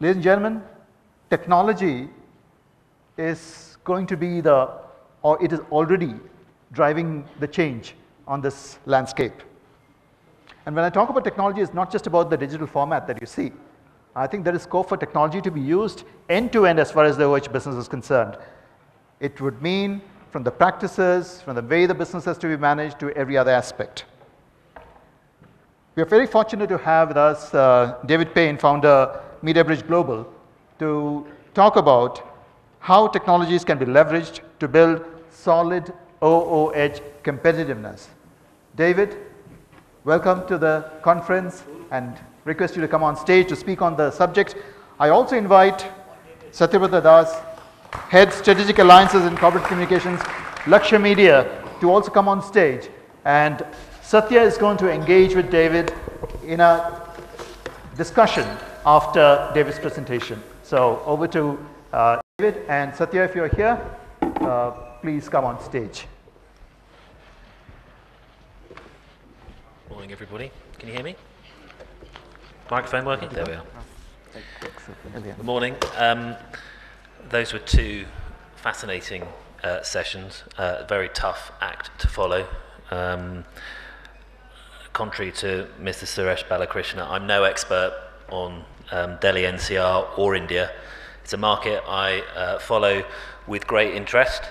Ladies and gentlemen, technology is going to be or it is already driving the change on this landscape. And when I talk about technology, it's not just about the digital format that you see. I think there is scope for technology to be used end-to-end as far as the OH business is concerned. It would mean from the practices, from the way the business has to be managed to every other aspect. We are very fortunate to have with us David Payne, founder MediaBridge Global, to talk about how technologies can be leveraged to build solid OOH competitiveness. David, welcome to the conference and request you to come on stage to speak on the subject. I also invite Satyabrata Das, Head Strategic Alliances and Corporate Communications, Lakshya Media, to also come on stage. And Satya is going to engage with David in a discussion after David's presentation. So over to David and Satya, if you're here, please come on stage. Morning, everybody. Can you hear me? Microphone working? There we are. Good morning. Those were two fascinating sessions. A very tough act to follow. Contrary to Mr. Suresh Balakrishna, I'm no expert on Delhi NCR or India. It's a market I follow with great interest.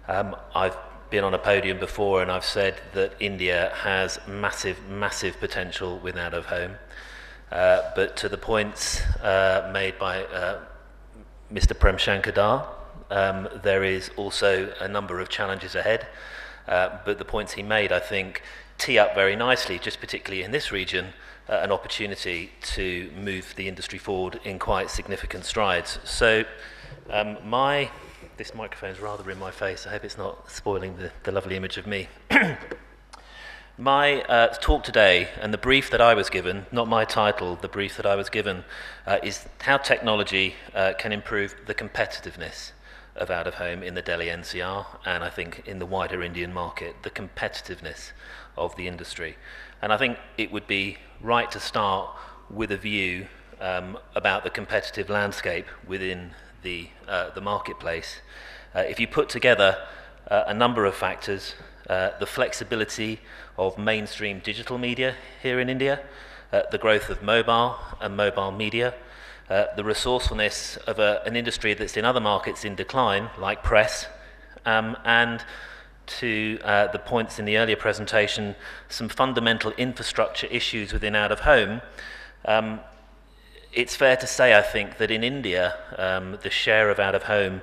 I've been on a podium before and I've said that India has massive potential with out of home. But to the points made by Mr. Prem Shankar, there is also a number of challenges ahead. But the points he made, I think, tee up very nicely, just particularly in this region, an opportunity to move the industry forward in quite significant strides. So this microphone's rather in my face. I hope it's not spoiling the lovely image of me. My talk today, and the brief that I was given, not my title, the brief that I was given, is how technology can improve the competitiveness of out-of-home in the Delhi NCR, and I think in the wider Indian market, the competitiveness of the industry. And I think it would be right to start with a view about the competitive landscape within the marketplace. If you put together a number of factors, the flexibility of mainstream digital media here in India, the growth of mobile and mobile media, the resourcefulness of an industry that's in other markets in decline, like press, and to the points in the earlier presentation, some fundamental infrastructure issues within out-of-home. It's fair to say, I think, that in India, the share of out-of-home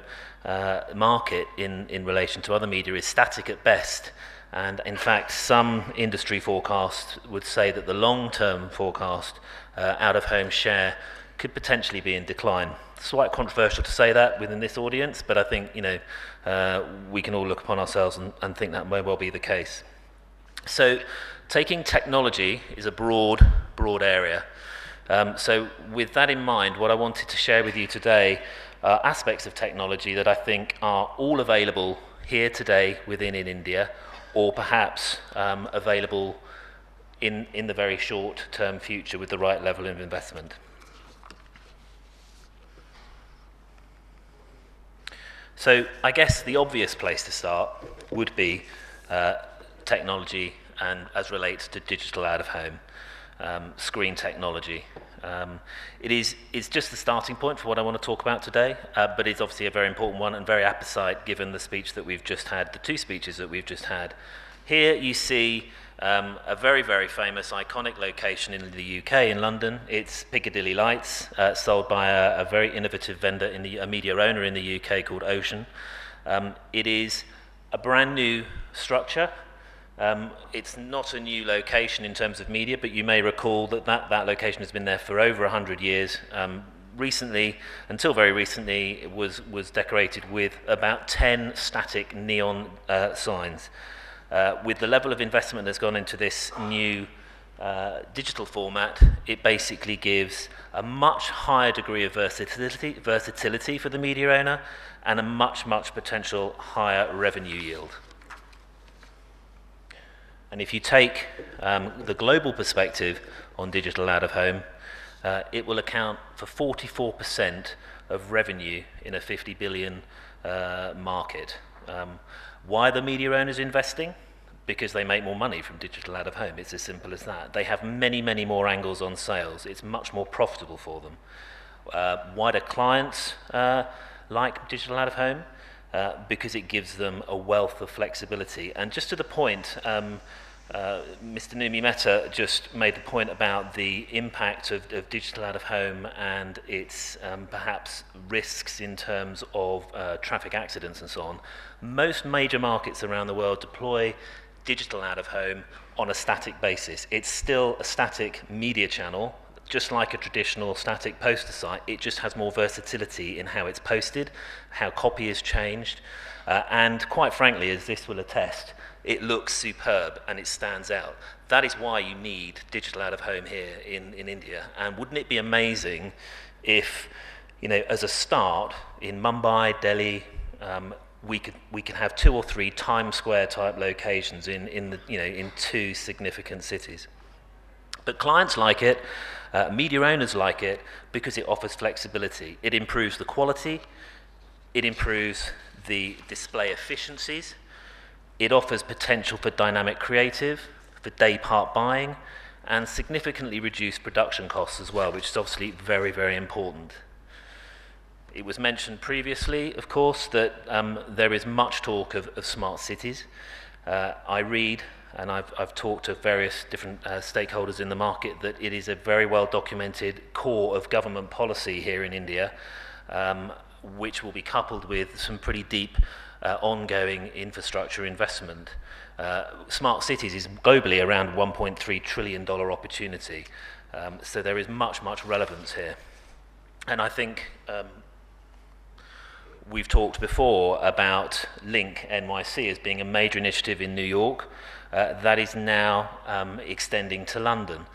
market in relation to other media is static at best. And in fact, some industry forecasts would say that the long-term forecast out-of-home share could potentially be in decline. It's quite controversial to say that within this audience, but I think we can all look upon ourselves and think that may well be the case. So taking technology is a broad area. So with that in mind, what I wanted to share with you today are aspects of technology that I think are all available here today within in India, or perhaps available in the very short-term future with the right level of investment. So I guess the obvious place to start would be technology and as relates to digital out-of-home, screen technology. It's just the starting point for what I want to talk about today, but it's obviously a very important one and very apposite given the speech that we've just had, the two speeches that we've just had. Here you see a very famous, iconic location in the UK, in London. It's Piccadilly Lights, sold by a very innovative vendor, a media owner in the UK called Ocean. It is a brand new structure. It's not a new location in terms of media, but you may recall that location has been there for over 100 years. Recently, until very recently, it was decorated with about 10 static neon signs. With the level of investment that's gone into this new digital format, it basically gives a much higher degree of versatility for the media owner and a much potential higher revenue yield. And if you take the global perspective on digital out-of-home, it will account for 44% of revenue in a 50 billion market. Why are the media owners investing? Because they make more money from digital out of home. It's as simple as that. They have many, many more angles on sales. It's much more profitable for them. Why do clients like digital out of home? Because it gives them a wealth of flexibility. And just to the point, Mr. Numi Mehta just made the point about the impact of digital out of home and its perhaps risks in terms of traffic accidents and so on. Most major markets around the world deploy digital out of home on a static basis. It's still a static media channel, just like a traditional static poster site. It just has more versatility in how it's posted, how copy is changed, and quite frankly, as this will attest, it looks superb and it stands out. That is why you need digital out of home here in India. And wouldn't it be amazing if, you know, as a start in Mumbai, Delhi, we could have 2 or 3 Times Square type locations in 2 significant cities. But clients like it, media owners like it because it offers flexibility. It improves the quality, it improves the display efficiencies, it offers potential for dynamic creative, for day part buying, and significantly reduced production costs as well, which is obviously very, very important. It was mentioned previously, of course, that there is much talk of smart cities. I read, and I've talked to various different stakeholders in the market, that it is a very well documented core of government policy here in India, which will be coupled with some pretty deep ongoing infrastructure investment. Smart cities is globally around $1.3 trillion opportunity, so there is much, much relevance here. And I think we've talked before about Link NYC as being a major initiative in New York. That is now extending to London.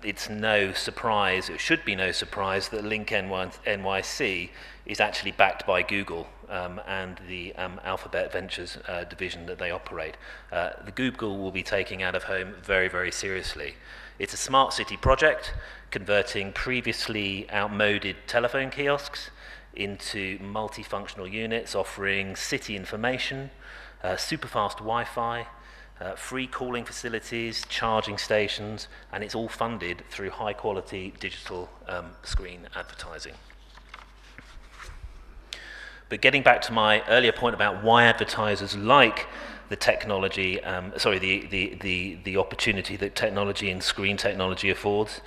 It's no surprise, it should be no surprise, that Link NYC is actually backed by Google and the Alphabet Ventures division that they operate. The Google will be taking out of home very, very seriously. It's a smart city project converting previously outmoded telephone kiosks into multifunctional units offering city information, super fast Wi-Fi, free calling facilities, charging stations, and it's all funded through high quality digital screen advertising. But getting back to my earlier point about why advertisers like the technology, the opportunity that technology and screen technology affords,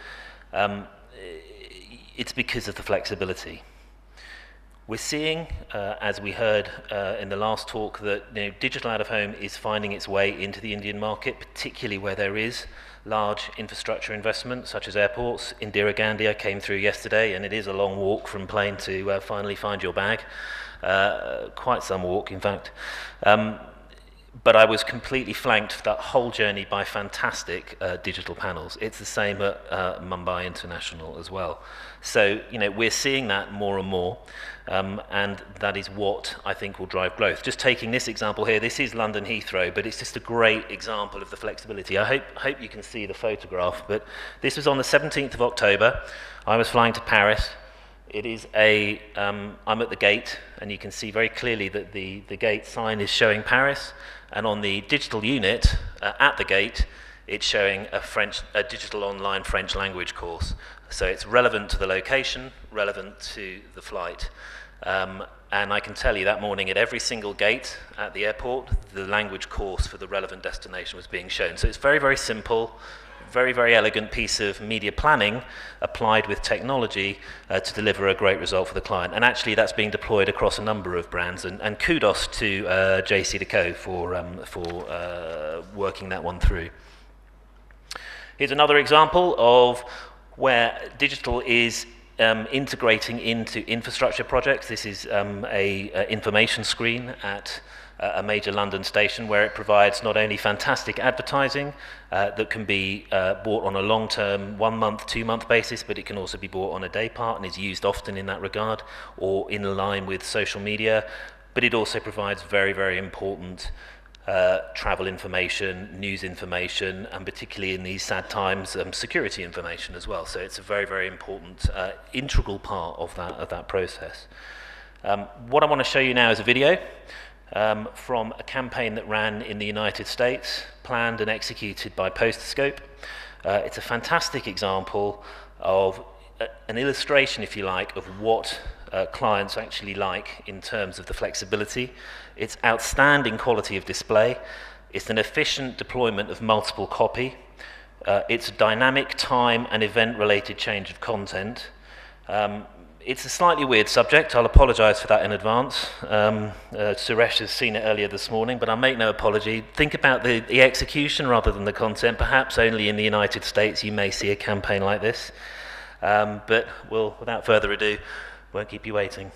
it's because of the flexibility. We're seeing, as we heard in the last talk, that digital out of home is finding its way into the Indian market, particularly where there is large infrastructure investment, such as airports. Indira Gandhi, I came through yesterday, and it is a long walk from plane to finally find your bag. Quite some walk, in fact. But I was completely flanked for that whole journey by fantastic digital panels. It's the same at Mumbai International as well. So, we're seeing that more and more, and that is what I think will drive growth. Just taking this example here, this is London Heathrow, but it's just a great example of the flexibility. I hope you can see the photograph, but this was on the 17th of October. I was flying to Paris. It is I'm at the gate, and you can see very clearly that the gate sign is showing Paris, and on the digital unit at the gate, it's showing a digital online French language course. So it's relevant to the location, relevant to the flight. And I can tell you that morning at every single gate at the airport, the language course for the relevant destination was being shown. So it's very, very simple, very, very elegant piece of media planning applied with technology to deliver a great result for the client. And actually that's being deployed across a number of brands, and kudos to JC&Co for working that one through. Here's another example of where digital is integrating into infrastructure projects. This is a information screen at a major London station where it provides not only fantastic advertising that can be bought on a long-term 1-month, 2-month basis, but it can also be bought on a day part and is used often in that regard or in line with social media. But it also provides very, very important travel information, news information, and particularly in these sad times, security information as well. So it's a very, very important, integral part of that process. What I want to show you now is a video from a campaign that ran in the United States, planned and executed by Posterscope. It's a fantastic example of an illustration, if you like, of what clients actually like in terms of the flexibility. It's outstanding quality of display. It's an efficient deployment of multiple copy. It's a dynamic time and event-related change of content. It's a slightly weird subject. I'll apologize for that in advance. Suresh has seen it earlier this morning, but I'll make no apology. Think about the execution rather than the content. Perhaps only in the United States you may see a campaign like this. But we'll, without further ado, won't keep you waiting.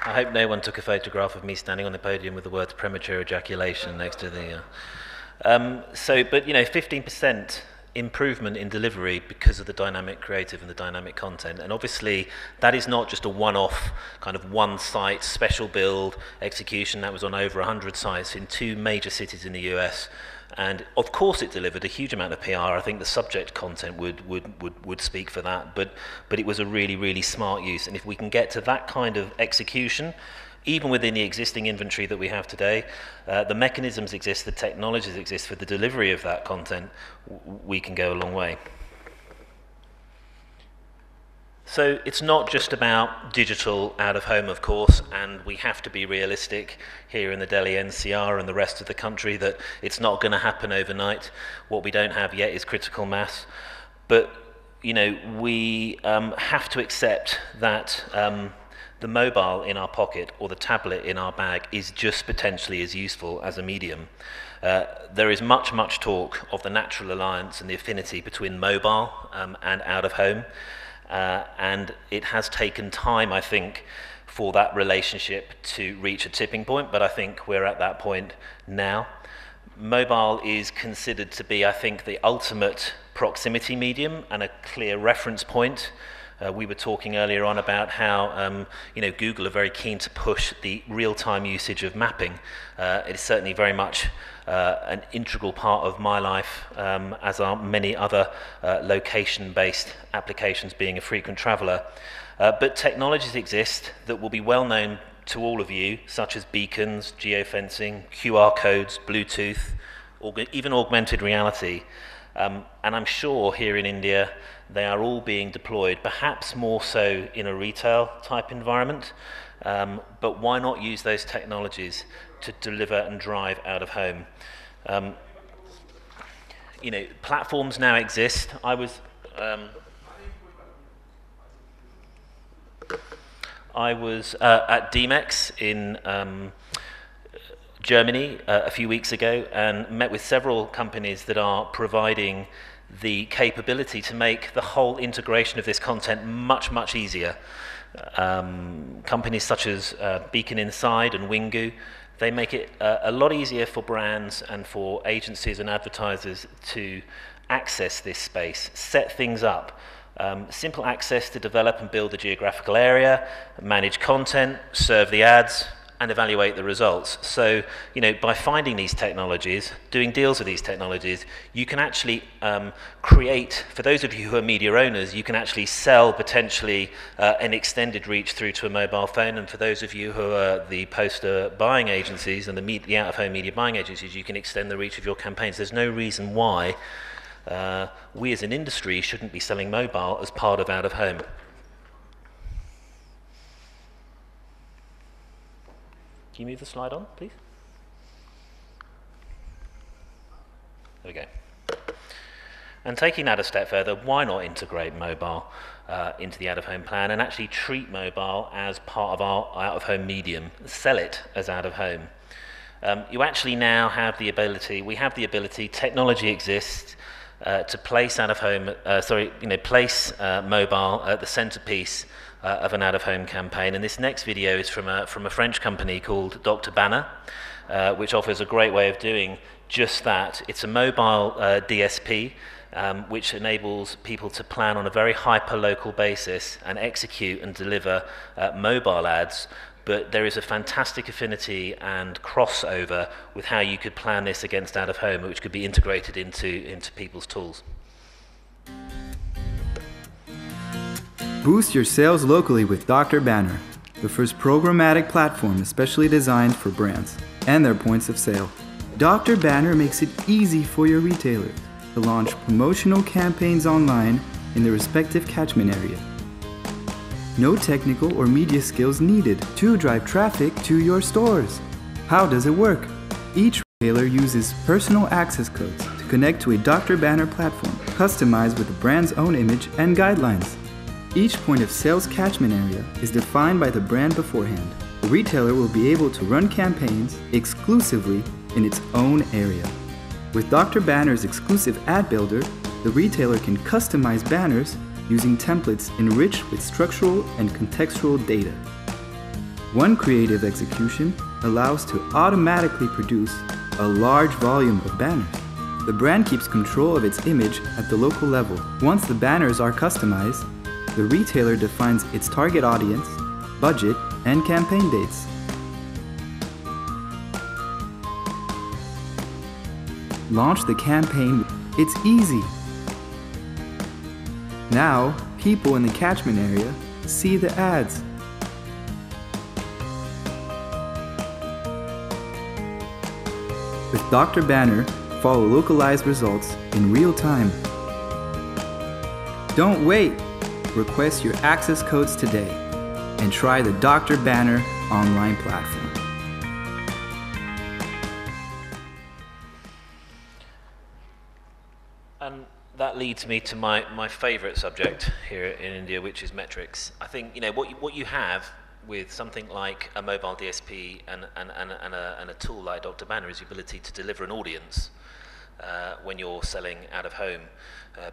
I hope no one took a photograph of me standing on the podium with the words premature ejaculation next to the... but you know, 15% improvement in delivery because of the dynamic creative and the dynamic content. And obviously that is not just a one-off kind of one site special build execution. That was on over 100 sites in 2 major cities in the US. And of course it delivered a huge amount of PR. I think the subject content would speak for that, but it was a really, really smart use. And if we can get to that kind of execution, even within the existing inventory that we have today, the mechanisms exist, the technologies exist for the delivery of that content, we can go a long way. So it's not just about digital out of home, of course, and we have to be realistic here in the Delhi NCR and the rest of the country that it's not going to happen overnight. What we don't have yet is critical mass. But, you know, we have to accept that the mobile in our pocket or the tablet in our bag is just potentially as useful as a medium. There is much talk of the natural alliance and the affinity between mobile and out of home. And it has taken time, I think, for that relationship to reach a tipping point, but I think we're at that point now. Mobile is considered to be, I think, the ultimate proximity medium and a clear reference point. We were talking earlier on about how you know, Google are very keen to push the real-time usage of mapping. It is certainly very much an integral part of my life, as are many other location-based applications, being a frequent traveller. But technologies exist that will be well known to all of you, such as beacons, geofencing, QR codes, Bluetooth, or even augmented reality. And I'm sure here in India they are all being deployed, perhaps more so in a retail type environment, but why not use those technologies to deliver and drive out of home? You know, platforms now exist. I was at DMEX in Germany a few weeks ago and met with several companies that are providing the capability to make the whole integration of this content much, much easier. Companies such as Beacon Inside and Wingu, they make it a lot easier for brands and for agencies and advertisers to access this space, set things up. Simple access to develop and build the geographical area, manage content, serve the ads, and evaluate the results. So, by finding these technologies, doing deals with these technologies, you can actually create, for those of you who are media owners, you can actually sell potentially an extended reach through to a mobile phone, and for those of you who are the poster buying agencies and the out-of-home media buying agencies, you can extend the reach of your campaigns. There's no reason why we as an industry shouldn't be selling mobile as part of out-of-home. Can you move the slide on, please? There we go. And taking that a step further, why not integrate mobile into the out-of-home plan and actually treat mobile as part of our out-of-home medium, sell it as out-of-home? You actually now have the ability, technology exists to place out-of-home, place mobile at the centerpiece of an out-of-home campaign. And this next video is from a French company called Dr. Banner, which offers a great way of doing just that. It's a mobile DSP, which enables people to plan on a very hyper-local basis and execute and deliver mobile ads. But there is a fantastic affinity and crossover with how you could plan this against out-of-home, which could be integrated into people's tools. Boost your sales locally with Dr. Banner, the first programmatic platform especially designed for brands and their points of sale. Dr. Banner makes it easy for your retailers to launch promotional campaigns online in their respective catchment area. No technical or media skills needed to drive traffic to your stores. How does it work? Each retailer uses personal access codes to connect to a Dr. Banner platform customized with the brand's own image and guidelines. Each point of sales catchment area is defined by the brand beforehand. The retailer will be able to run campaigns exclusively in its own area. With Dr. Banner's exclusive ad builder, the retailer can customize banners using templates enriched with structural and contextual data. One creative execution allows to automatically produce a large volume of banners. The brand keeps control of its image at the local level. Once the banners are customized, the retailer defines its target audience, budget, and campaign dates. Launch the campaign. It's easy. Now, people in the catchment area see the ads. With Dr. Banner, follow localized results in real time. Don't wait! Request your access codes today and try the Dr. Banner online platform. And that leads me to my favorite subject here in India, which is metrics. I think what you have with something like a mobile DSP and a tool like Dr. Banner is the ability to deliver an audience. When you're selling out of home,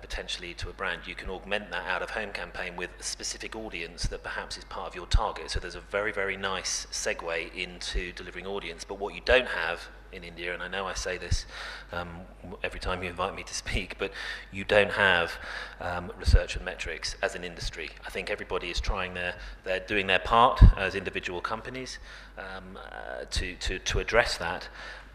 potentially to a brand, you can augment that out of home campaign with a specific audience that perhaps is part of your target. So there's a very, very nice segue into delivering audience. But what you don't have in India, and I know I say this every time you invite me to speak, but you don't have research and metrics as an industry. I think everybody is they're doing their part as individual companies to address that.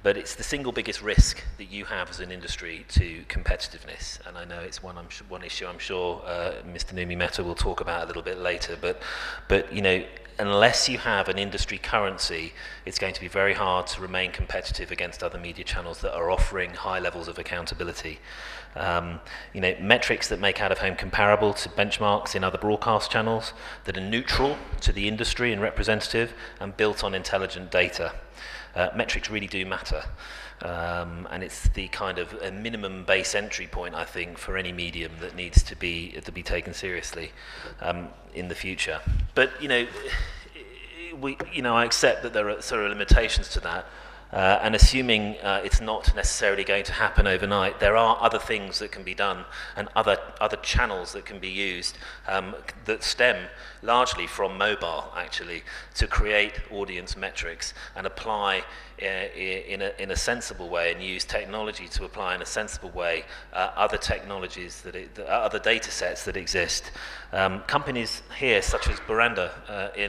But it's the single biggest risk that you have as an industry to competitiveness, and I know it's one issue I'm sure Mr. Numi Mehta will talk about a little bit later. But unless you have an industry currency, it's going to be very hard to remain competitive against other media channels that are offering high levels of accountability. Metrics that make out-of-home comparable to benchmarks in other broadcast channels, that are neutral to the industry and representative, and built on intelligent data. Metrics really do matter, and it's the kind of a minimum base entry point, I think, for any medium that needs to be taken seriously in the future. But I accept that there are sort of limitations to that. And assuming it's not necessarily going to happen overnight, there are other things that can be done and other channels that can be used that stem largely from mobile, actually, to create audience metrics and apply in a sensible way, and use technology to apply in a sensible way other technologies, other data sets that exist. Companies here, such as Baranda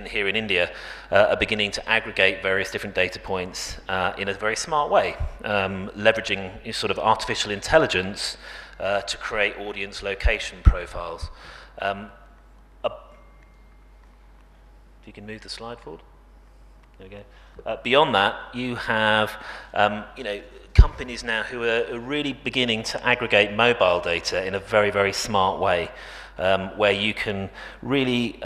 here in India, are beginning to aggregate various different data points in a very smart way, leveraging sort of artificial intelligence to create audience location profiles. If you can move the slide forward. There we go. Beyond that, you have companies now who are really beginning to aggregate mobile data in a very, very smart way, where you can really,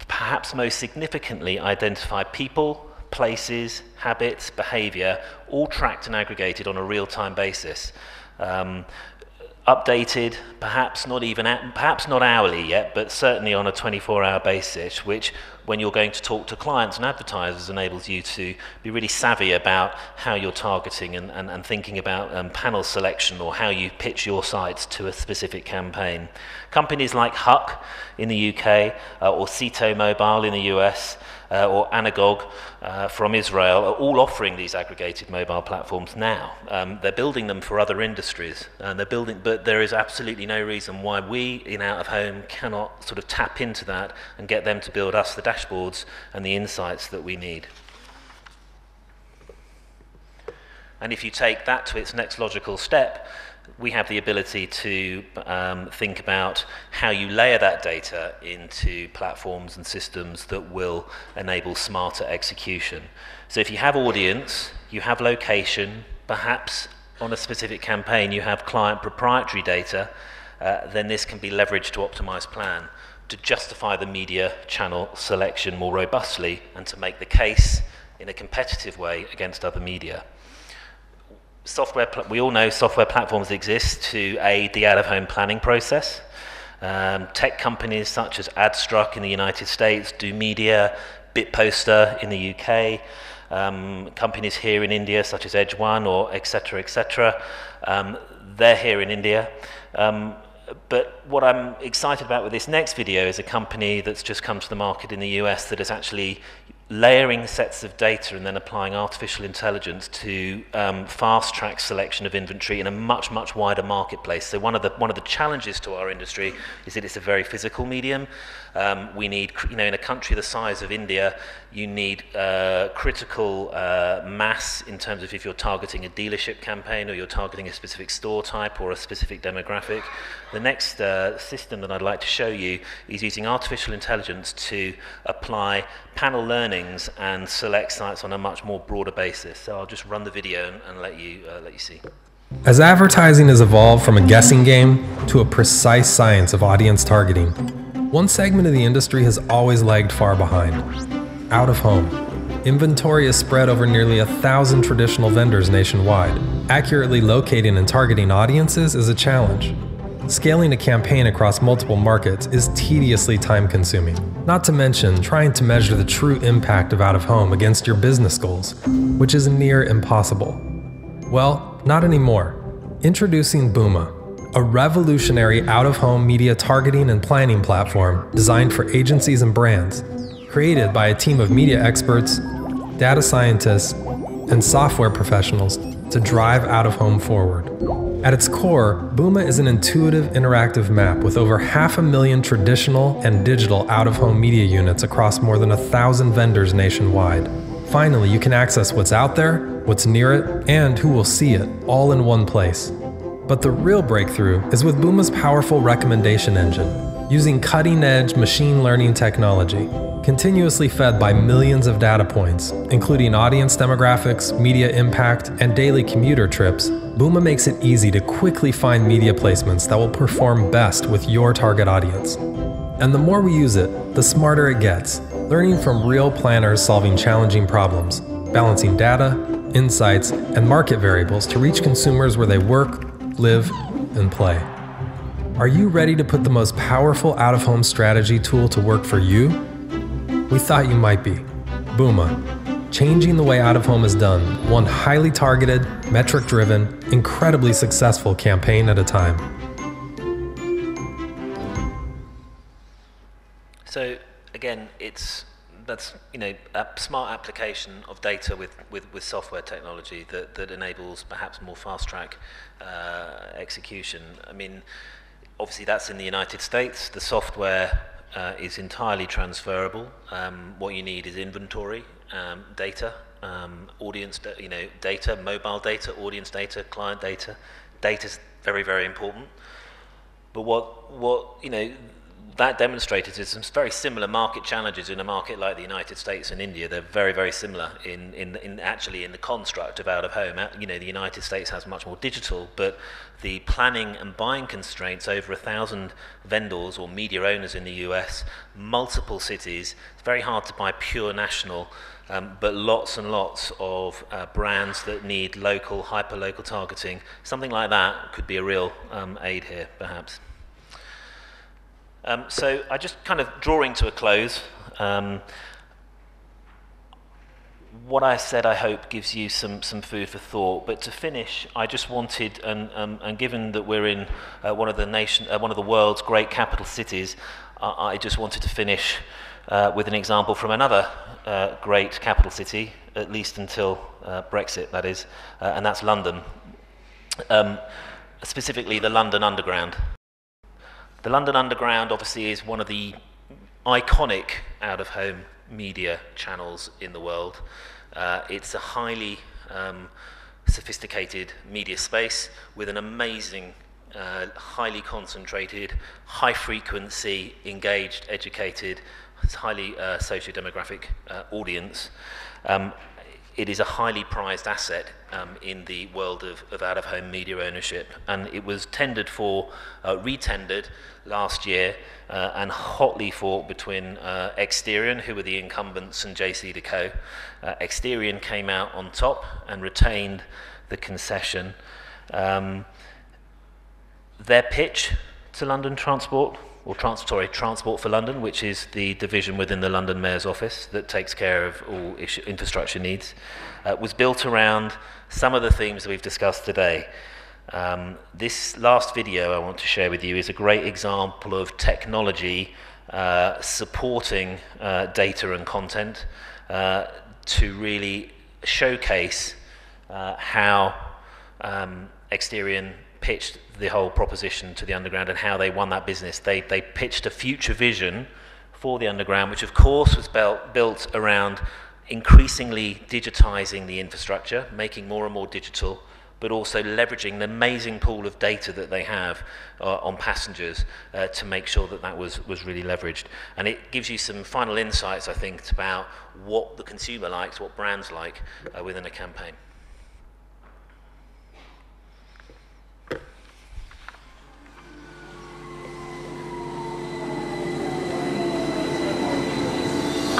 perhaps most significantly identify people, places, habits, behavior, all tracked and aggregated on a real-time basis. Updated, perhaps not hourly yet, but certainly on a 24-hour basis, which, when you're going to talk to clients and advertisers, enables you to be really savvy about how you're targeting and thinking about panel selection, or how you pitch your sites to a specific campaign. Companies like Huck in the UK, or Cito Mobile in the US, or Anagog from Israel, are all offering these aggregated mobile platforms now. They're building them for other industries, but there is absolutely no reason why we in out-of-home cannot sort of tap into that and get them to build us the dashboards and the insights that we need. And if you take that to its next logical step, we have the ability to think about how you layer that data into platforms and systems that will enable smarter execution. So if you have audience, you have location, perhaps on a specific campaign you have client proprietary data, then this can be leveraged to optimize plan, to justify the media channel selection more robustly, and to make the case in a competitive way against other media. We all know software platforms exist to aid the out-of-home planning process. Tech companies such as AdStruck in the United States, Do Media, Bitposter in the UK, companies here in India such as Edge One, or etc., they're here in India. But what I'm excited about with this next video is a company that's just come to the market in the US that is actually layering sets of data and then applying artificial intelligence to fast-track selection of inventory in a much, much wider marketplace. So one of the challenges to our industry is that it's a very physical medium. We need, in a country the size of India, you need critical mass in terms of if you're targeting a dealership campaign, or you're targeting a specific store type or a specific demographic. The next system that I'd like to show you is using artificial intelligence to apply panel learnings and select sites on a much more broader basis. So I'll just run the video and let you see. As advertising has evolved from a guessing game to a precise science of audience targeting, one segment of the industry has always lagged far behind: out of home. Inventory is spread over nearly 1,000 traditional vendors nationwide. Accurately locating and targeting audiences is a challenge. Scaling a campaign across multiple markets is tediously time-consuming, not to mention trying to measure the true impact of out-of-home against your business goals, which is near impossible. Well, not anymore. Introducing Booma, a revolutionary out-of-home media targeting and planning platform designed for agencies and brands, created by a team of media experts, data scientists, and software professionals to drive out-of-home forward. At its core, Booma is an intuitive, interactive map with over 500,000 traditional and digital out-of-home media units across more than 1,000 vendors nationwide. Finally, you can access what's out there, what's near it, and who will see it, all in one place. But the real breakthrough is with Booma's powerful recommendation engine, using cutting-edge machine learning technology, continuously fed by millions of data points, including audience demographics, media impact, and daily commuter trips. Booma makes it easy to quickly find media placements that will perform best with your target audience. And the more we use it, the smarter it gets, learning from real planners solving challenging problems, balancing data, insights, and market variables to reach consumers where they work, live, and play. Are you ready to put the most powerful out-of-home strategy tool to work for you? We thought you might be. Booma. changing the way out-of-home is done, one highly targeted, metric-driven, incredibly successful campaign at a time. So again, that's a smart application of data with software technology that enables perhaps more fast-track execution. I mean, obviously that's in the United States. The software is entirely transferable. What you need is inventory, data, audience, data, mobile data, audience data, client data. Data's very, very important. But what that demonstrated is some very similar market challenges in a market like the United States and India. They're very, very similar in actually in the construct of out-of-home. The United States has much more digital, but the planning and buying constraints, over 1,000 vendors or media owners in the US, multiple cities. It's very hard to buy pure national, but lots and lots of brands that need local, hyper-local targeting. Something like that could be a real aid here, perhaps. So I just kind of drawing to a close. What I said, I hope, gives you some food for thought. But to finish, I just wanted, and given that we're in one of the world's great capital cities, I just wanted to finish with an example from another great capital city, at least until Brexit, that is, and that's London. Specifically, the London Underground. The London Underground obviously is one of the iconic out-of-home media channels in the world. It's a highly sophisticated media space with an amazing, highly concentrated, high-frequency, engaged, educated, highly socio-demographic audience. It is a highly prized asset in the world of out-of-home media ownership, and it was retendered last year and hotly fought between Exterion, who were the incumbents, and JC&Co. Exterion came out on top and retained the concession. Their pitch to London Transport, or Transport for London, which is the division within the London Mayor's office that takes care of all infrastructure needs, was built around some of the themes that we've discussed today. This last video I want to share with you is a great example of technology supporting data and content to really showcase how Exterion pitched the whole proposition to the Underground and how they won that business. They pitched a future vision for the Underground, which of course was built around increasingly digitizing the infrastructure, making more and more digital, but also leveraging the amazing pool of data that they have on passengers to make sure that was really leveraged. And it gives you some final insights, I think, about what the consumer likes, what brands like within a campaign.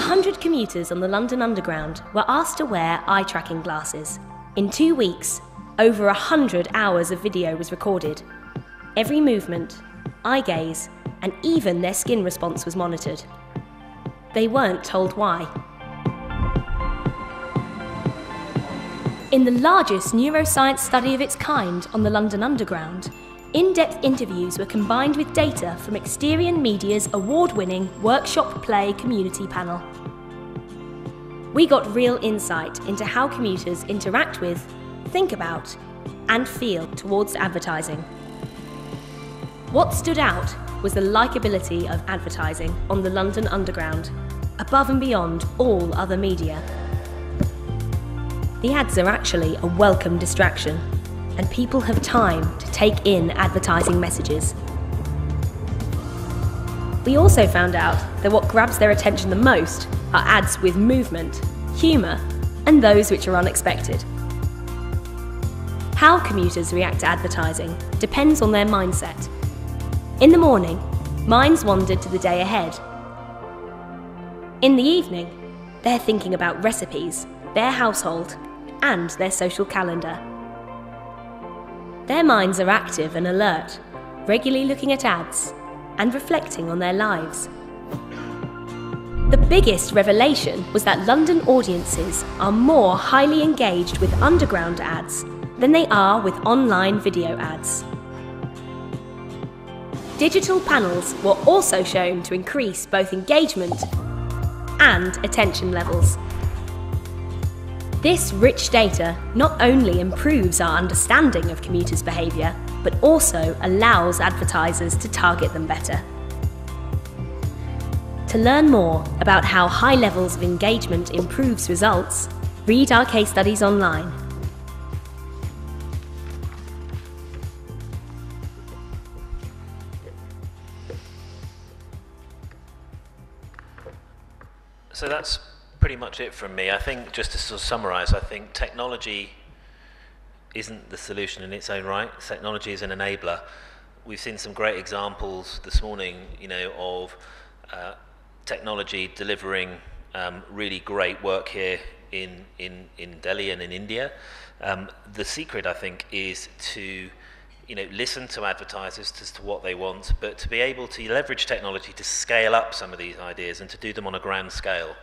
100 commuters on the London Underground were asked to wear eye-tracking glasses. In 2 weeks, over 100 hours of video was recorded. Every movement, eye gaze, and even their skin response was monitored. They weren't told why. In the largest neuroscience study of its kind on the London Underground, in-depth interviews were combined with data from Exterion Media's award-winning Workshop Play community panel. We got real insight into how commuters interact with, think about, and feel towards advertising. What stood out was the likability of advertising on the London Underground, above and beyond all other media. The ads are actually a welcome distraction, and people have time to take in advertising messages. We also found out that what grabs their attention the most are ads with movement, humour, and those which are unexpected. How commuters react to advertising depends on their mindset. In the morning, minds wandered to the day ahead. In the evening, they're thinking about recipes, their household, and their social calendar. Their minds are active and alert, regularly looking at ads and reflecting on their lives. The biggest revelation was that London audiences are more highly engaged with underground ads than they are with online video ads. Digital panels were also shown to increase both engagement and attention levels. This rich data not only improves our understanding of commuters' behaviour, but also allows advertisers to target them better. To learn more about how high levels of engagement improves results, read our case studies online. So that's pretty much it from me. I think, just to sort of summarise, I think technology isn't the solution in its own right. Technology is an enabler. We've seen some great examples this morning, of technology delivering really great work here in Delhi and in India. The secret, I think, is to listen to advertisers as to what they want, but to be able to leverage technology to scale up some of these ideas and to do them on a grand scale,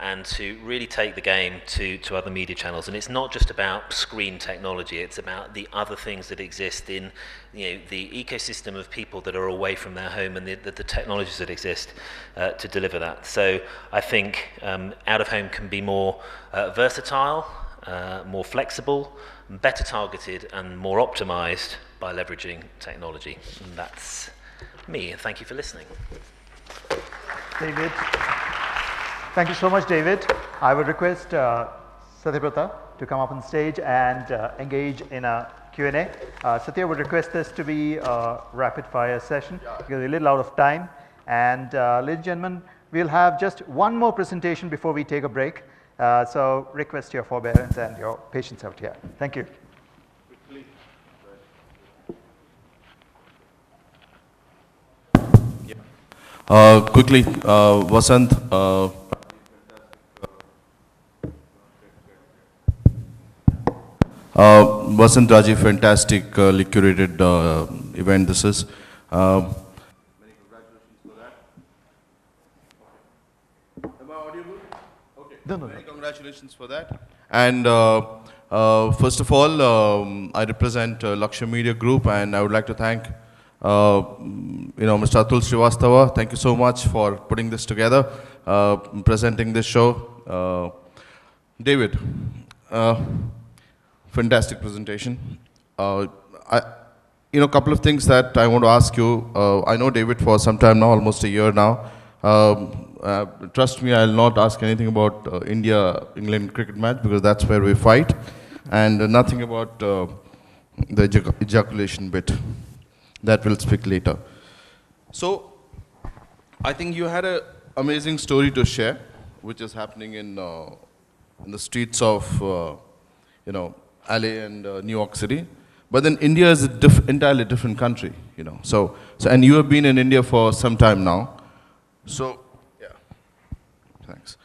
and to really take the game to other media channels. And it's not just about screen technology, it's about the other things that exist in the ecosystem of people that are away from their home, and the technologies that exist to deliver that. So I think out-of-home can be more versatile, more flexible, better targeted, and more optimized by leveraging technology. And that's me, and thank you for listening. David. Thank you so much, David. I would request Satyabrata to come up on stage and engage in a Q&A. Satya would request this to be a rapid fire session because we're a little out of time. And ladies and gentlemen, we'll have just one more presentation before we take a break. So request your forbearance and your patience out here. Thank you. Quickly, Vasant. Vasant Raji, fantastically curated event this is. Many congratulations for that. Am I audible? Okay. No. Many congratulations for that. And first of all, I represent Lakshya Media Group, and I would like to thank Mr. Atul Srivastava. Thank you so much for putting this together, presenting this show. David, fantastic presentation. Couple of things that I want to ask you. I know David for some time now, almost a year now. Trust me, I'll not ask anything about India-England cricket match because that's where we fight, and nothing about the ejaculation bit. That we'll speak later. So, I think you had an amazing story to share, which is happening in the streets of, LA and New York City. But then India is an entirely different country, So, and you have been in India for some time now. So, yeah, thanks.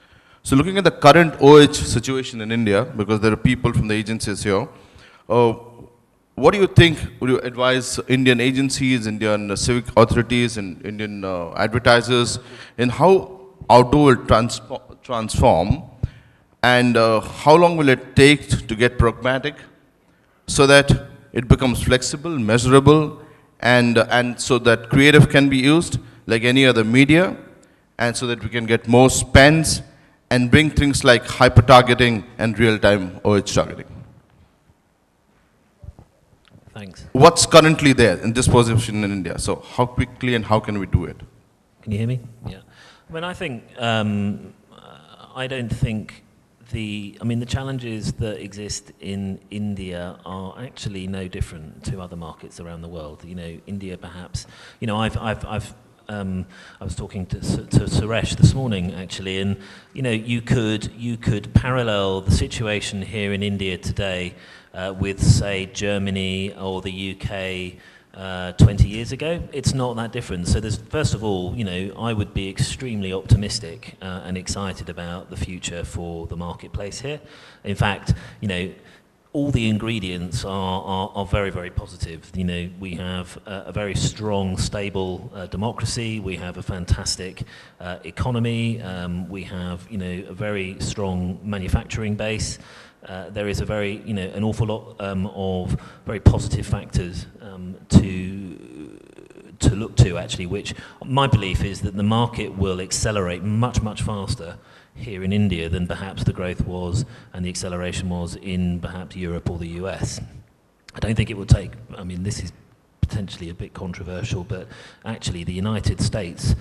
So, looking at the current OH situation in India, because there are people from the agencies here, what do you think would you advise Indian agencies, Indian civic authorities, and Indian advertisers in how outdoor will transform, and how long will it take to get pragmatic so that it becomes flexible, measurable, and so that creative can be used like any other media, and so that we can get more spends and bring things like hyper-targeting and real-time OH targeting? Thanks. What's currently there in this position in India? So how quickly and how can we do it? Can you hear me? Yeah. I mean, I think, I don't think the challenges that exist in India are actually no different to other markets around the world. India perhaps, I was talking to Suresh this morning actually, and you could parallel the situation here in India today with, say, Germany or the UK 20 years ago. It's not that different. So there's, first of all, I would be extremely optimistic and excited about the future for the marketplace here. In fact, all the ingredients are very, very positive. You know, we have a very strong, stable democracy. We have a fantastic economy. We have, you know, a very strong manufacturing base. There is a very, you know, an awful lot of very positive factors to look to, actually, which my belief is that the market will accelerate much, much faster here in India than perhaps the growth was and the acceleration was in perhaps Europe or the US. I don't think it will take, I mean, this is potentially a bit controversial, but actually the United States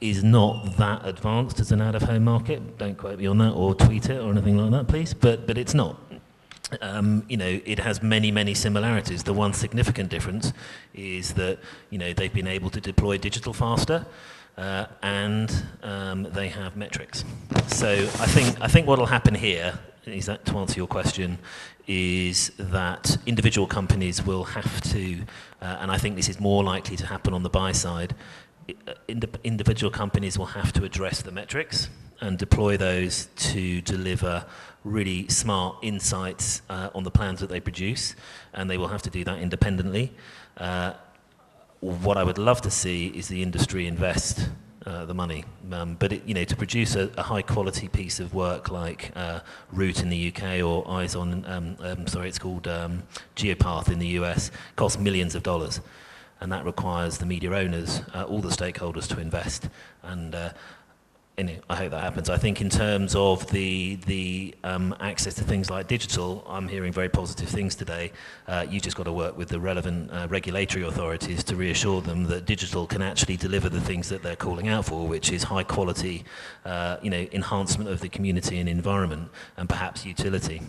is not that advanced as an out-of-home market. Don't quote me on that or tweet it or anything like that, please, but it's not. You know, it has many, many similarities. The one significant difference is that, you know, they've been able to deploy digital faster, and they have metrics. So I think what will happen here is that, to answer your question, is that individual companies will have to, and I think this is more likely to happen on the buy side, individual companies will have to address the metrics and deploy those to deliver really smart insights on the plans that they produce, and they will have to do that independently. What I would love to see is the industry invest the money, but you know, to produce a high quality piece of work like Root in the UK or Eyes on, it's called Geopath in the US, costs millions of dollars, and that requires the media owners, all the stakeholders to invest, and I hope that happens. I think in terms of the access to things like digital, I'm hearing very positive things today. You just got to work with the relevant regulatory authorities to reassure them that digital can actually deliver the things that they're calling out for, which is high quality, you know, enhancement of the community and environment, and perhaps utility.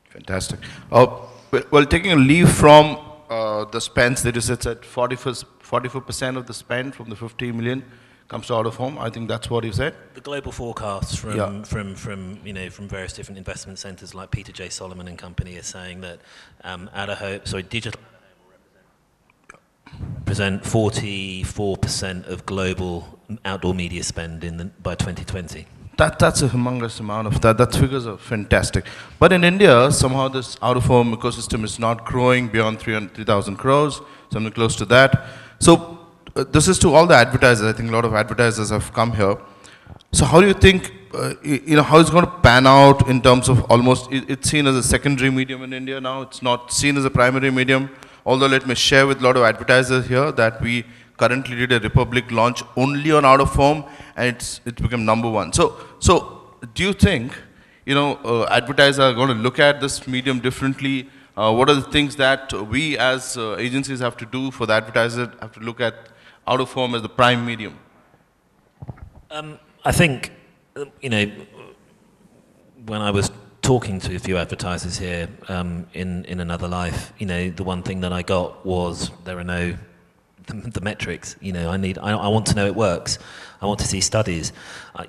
Fantastic. Well, taking a leave from the spends, that is, it's at 44% of the spend from the 50 million comes to out of home. I think that's what you said. The global forecasts from you know, from various different investment centres like Peter J. Solomon and company are saying that digital represent 44% of global outdoor media spend by 2020. That's a humongous amount of that. That figures are fantastic. But in India, somehow this out-of-home ecosystem is not growing beyond 3,000 crores, something close to that. So this is to all the advertisers. I think a lot of advertisers have come here. So how do you think, you know, how it's going to pan out in terms of almost, it's seen as a secondary medium in India now. It's not seen as a primary medium. Although let me share with a lot of advertisers here that we currently did a Republic launch only on out-of-home, and it's become #1. So do you think, you know, advertisers are going to look at this medium differently? What are the things that we as agencies have to do for the advertiser, have to look at out-of-home as the prime medium? I think, you know, when I was talking to a few advertisers here in another life, you know, the one thing that I got was there are no the metrics. You know, I want to know it works. I want to see studies.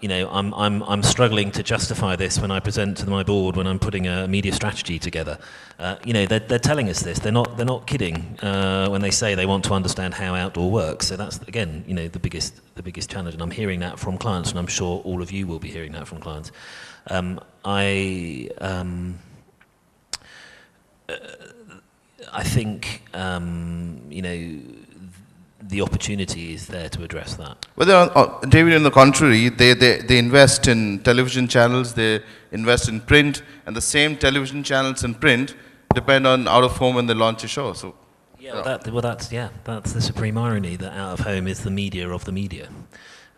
You know, I'm struggling to justify this when I present to my board when I'm putting a media strategy together. You know, they're telling us this. They're not kidding when they say they want to understand how outdoor works. So that's, again, you know, the biggest challenge. And I'm hearing that from clients, and I'm sure all of you will be hearing that from clients. I think you know, the opportunity is there to address that. Well, David, on the contrary, they invest in television channels, they invest in print, and the same television channels and print depend on out-of-home when they launch a show. So, yeah, that's the supreme irony, that out-of-home is the media of the media.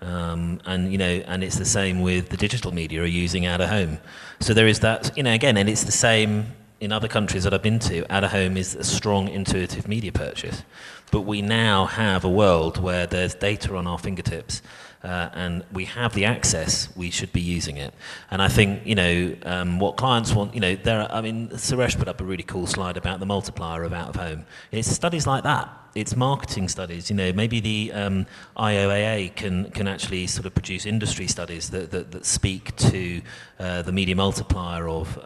And you know, and it's the same with the digital media are using out-of-home. So there is that, you know, again, and it's the same in other countries that I've been to. Out-of-home is a strong intuitive media purchase. But we now have a world where there's data on our fingertips, and we have the access, we should be using it. And I think, you know, what clients want, you know, I mean, Suresh put up a really cool slide about the multiplier of out-of-home. It's studies like that. It's marketing studies. You know, maybe the IOAA can actually sort of produce industry studies that speak to the media multiplier of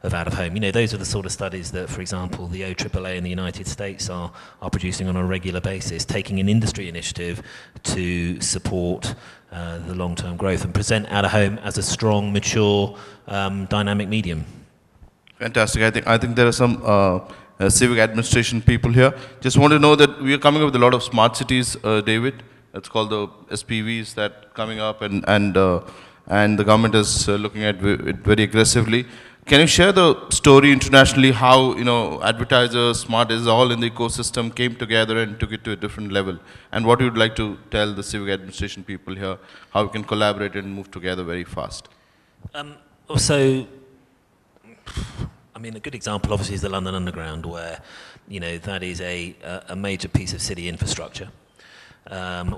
out-of-home. You know, those are the sort of studies that, for example, the OAAA in the United States are producing on a regular basis, taking an industry initiative to support the long-term growth and present out-of-home as a strong, mature, dynamic medium. Fantastic. I think there are some civic administration people here. Just want to know that we are coming up with a lot of smart cities, David. It's called the SPVs that coming up, and the government is looking at it very aggressively. Can you share the story internationally how advertisers, smart is all in the ecosystem came together and took it to a different level? And what you would like to tell the civic administration people here, how we can collaborate and move together very fast? Also, I mean, a good example obviously is the London Underground, where that is a major piece of city infrastructure,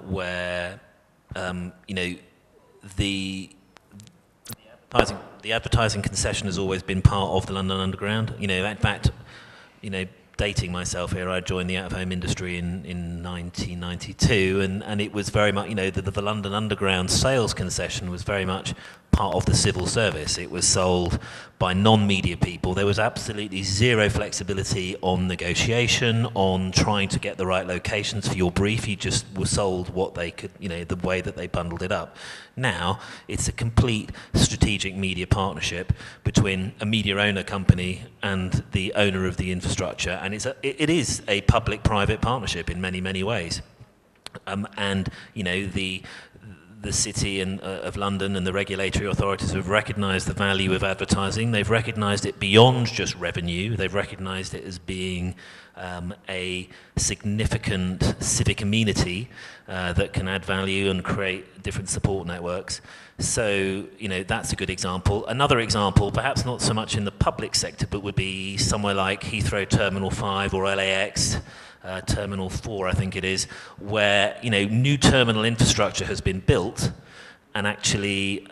where the advertising concession has always been part of the London Underground. In fact, dating myself here, I joined the out-of-home industry in 1992, and it was very much, the London Underground sales concession was very much part of the civil service. It was sold by non-media people. There was absolutely zero flexibility on negotiation, on trying to get the right locations for your brief. You just were sold what they could, the way that they bundled it up. Now, it's a complete strategic media partnership between a media owner company and the owner of the infrastructure, and it is a public-private partnership in many, many ways. The city of London and the regulatory authorities have recognised the value of advertising. They've recognised it beyond just revenue. They've recognised it as being a significant civic amenity that can add value and create different support networks. So, that's a good example. Another example, perhaps not so much in the public sector, but would be somewhere like Heathrow Terminal 5 or LAX. Terminal 4, I think it is, where new terminal infrastructure has been built, and actually,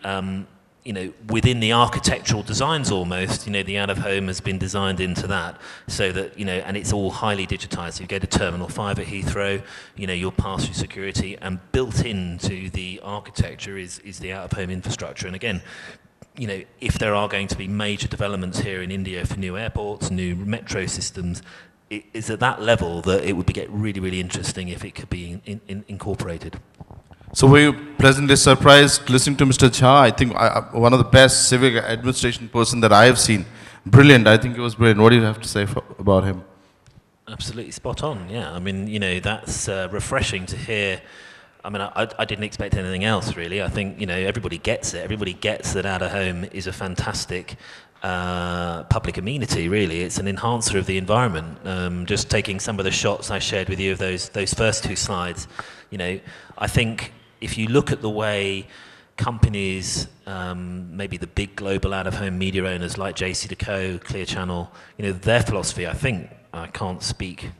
within the architectural designs almost, the out-of-home has been designed into that, so that and it's all highly digitised. So you go to Terminal 5 at Heathrow, you'll pass through security, and built into the architecture is the out-of-home infrastructure. And again, if there are going to be major developments here in India for new airports, new metro systems, it is at that level that it would get really, really interesting if it could be incorporated. So were you pleasantly surprised listening to Mr. Jha? I think one of the best civic administration person that I have seen. Brilliant. I think it was brilliant. What do you have to say about him? Absolutely spot on, yeah. I mean, that's refreshing to hear. I mean, I didn't expect anything else, really. I think, everybody gets it. Everybody gets that out-of-home is a fantastic public amenity, really. It's an enhancer of the environment. Just taking some of the shots I shared with you of those first two slides, I think if you look at the way companies, maybe the big global out-of-home media owners like JCDecaux, Clear Channel, their philosophy, I think, I can't speak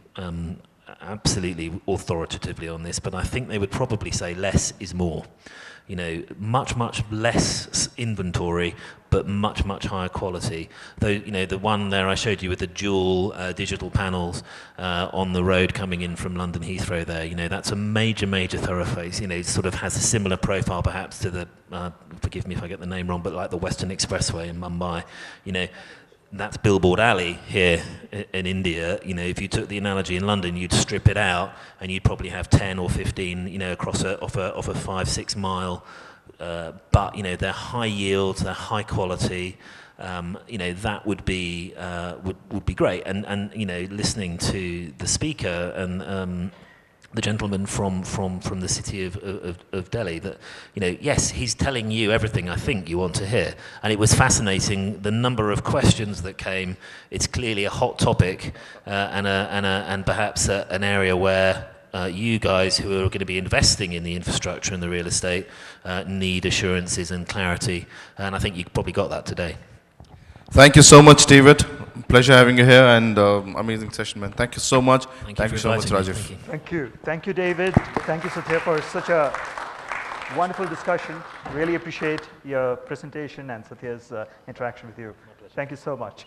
absolutely authoritatively on this, but I think they would probably say less is more. Much, much less inventory, but much, much higher quality. Though, the one there I showed you with the dual digital panels on the road coming in from London Heathrow there, that's a major, major thoroughfare. It sort of has a similar profile perhaps to the, forgive me if I get the name wrong, but like the Western Expressway in Mumbai. That's Billboard Alley here in India. If you took the analogy in London, you'd strip it out, and you'd probably have 10 or 15, across off a 5-6 mile. But they're high yields, they're high quality. That would be great. And listening to the speaker and the gentleman from the city of Delhi, that yes, he's telling you everything I think you want to hear, and it was fascinating the number of questions that came. It's clearly a hot topic, and perhaps an area where you guys who are going to be investing in the infrastructure and the real estate need assurances and clarity, and I think you probably got that today. Thank you so much, David. Pleasure having you here, and amazing session, man. Thank you so much. Thank you so much, Rajiv. Thank you. Thank you, David. Thank you, Satya, for such a wonderful discussion. Really appreciate your presentation and Satya's interaction with you. Thank you so much.